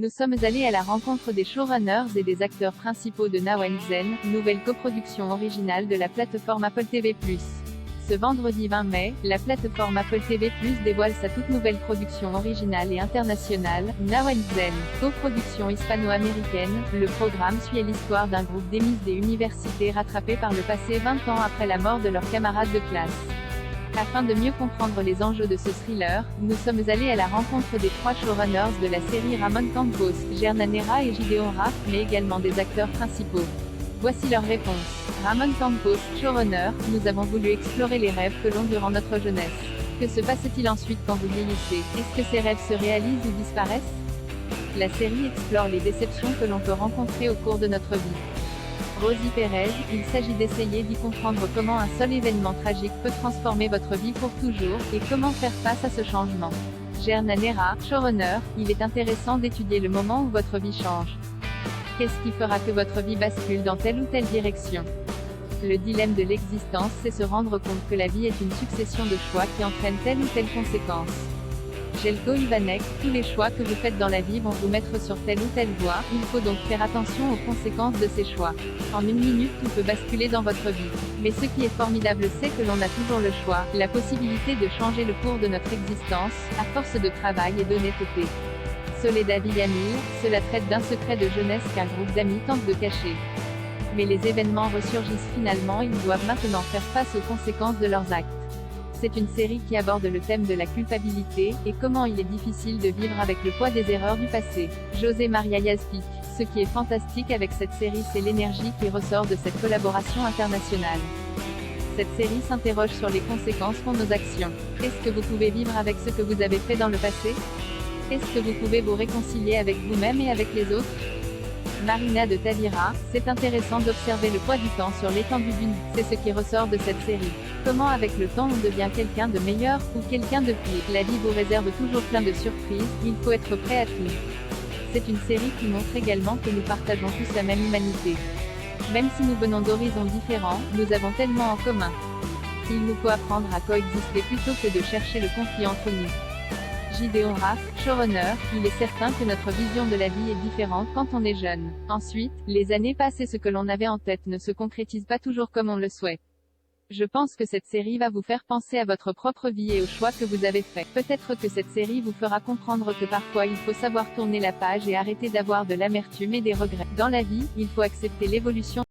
Nous sommes allés à la rencontre des showrunners et des acteurs principaux de Now & Then, nouvelle coproduction originale de la plateforme Apple TV+. Ce vendredi 20 mai, la plateforme Apple TV+ dévoile sa toute nouvelle production originale et internationale, Now & Then. Coproduction hispano-américaine, le programme suit l'histoire d'un groupe d'émises des universités rattrapés par le passé 20 ans après la mort de leurs camarades de classe. Afin de mieux comprendre les enjeux de ce thriller, nous sommes allés à la rencontre des 3 showrunners de la série Ramon Campos, Gerna Nera et Gideon Raff, mais également des acteurs principaux. Voici leur réponse. Ramon Campos, showrunner, nous avons voulu explorer les rêves que l'on durant notre jeunesse. Que se passe-t-il ensuite quand vous vieillissez? Est-ce que ces rêves se réalisent ou disparaissent? La série explore les déceptions que l'on peut rencontrer au cours de notre vie. Rosie Perez, il s'agit d'essayer d'y comprendre comment un seul événement tragique peut transformer votre vie pour toujours, et comment faire face à ce changement. Gerna Nera, showrunner, il est intéressant d'étudier le moment où votre vie change. Qu'est-ce qui fera que votre vie bascule dans telle ou telle direction? Le dilemme de l'existence, c'est se rendre compte que la vie est une succession de choix qui entraînent telle ou telle conséquence. Jelko Ivanek, tous les choix que vous faites dans la vie vont vous mettre sur telle ou telle voie, il faut donc faire attention aux conséquences de ces choix. En une minute tout peut basculer dans votre vie. Mais ce qui est formidable c'est que l'on a toujours le choix, la possibilité de changer le cours de notre existence, à force de travail et d'honnêteté. Soledad Villamil, cela traite d'un secret de jeunesse qu'un groupe d'amis tente de cacher. Mais les événements ressurgissent finalement, ils doivent maintenant faire face aux conséquences de leurs actes. C'est une série qui aborde le thème de la culpabilité, et comment il est difficile de vivre avec le poids des erreurs du passé. José Maria Yazpic. Ce qui est fantastique avec cette série c'est l'énergie qui ressort de cette collaboration internationale. Cette série s'interroge sur les conséquences pour nos actions. Est-ce que vous pouvez vivre avec ce que vous avez fait dans le passé? Est-ce que vous pouvez vous réconcilier avec vous-même et avec les autres? Marina de Tavira, c'est intéressant d'observer le poids du temps sur l'étendue d'une vie. C'est ce qui ressort de cette série. Comment avec le temps on devient quelqu'un de meilleur, ou quelqu'un de pire. La vie vous réserve toujours plein de surprises, il faut être prêt à tout. C'est une série qui montre également que nous partageons tous la même humanité. Même si nous venons d'horizons différents, nous avons tellement en commun. Il nous faut apprendre à coexister plutôt que de chercher le conflit entre nous. Gideon Raff, showrunner, il est certain que notre vision de la vie est différente quand on est jeune. Ensuite, les années passent et ce que l'on avait en tête ne se concrétise pas toujours comme on le souhaite. Je pense que cette série va vous faire penser à votre propre vie et aux choix que vous avez faits. Peut-être que cette série vous fera comprendre que parfois il faut savoir tourner la page et arrêter d'avoir de l'amertume et des regrets. Dans la vie, il faut accepter l'évolution.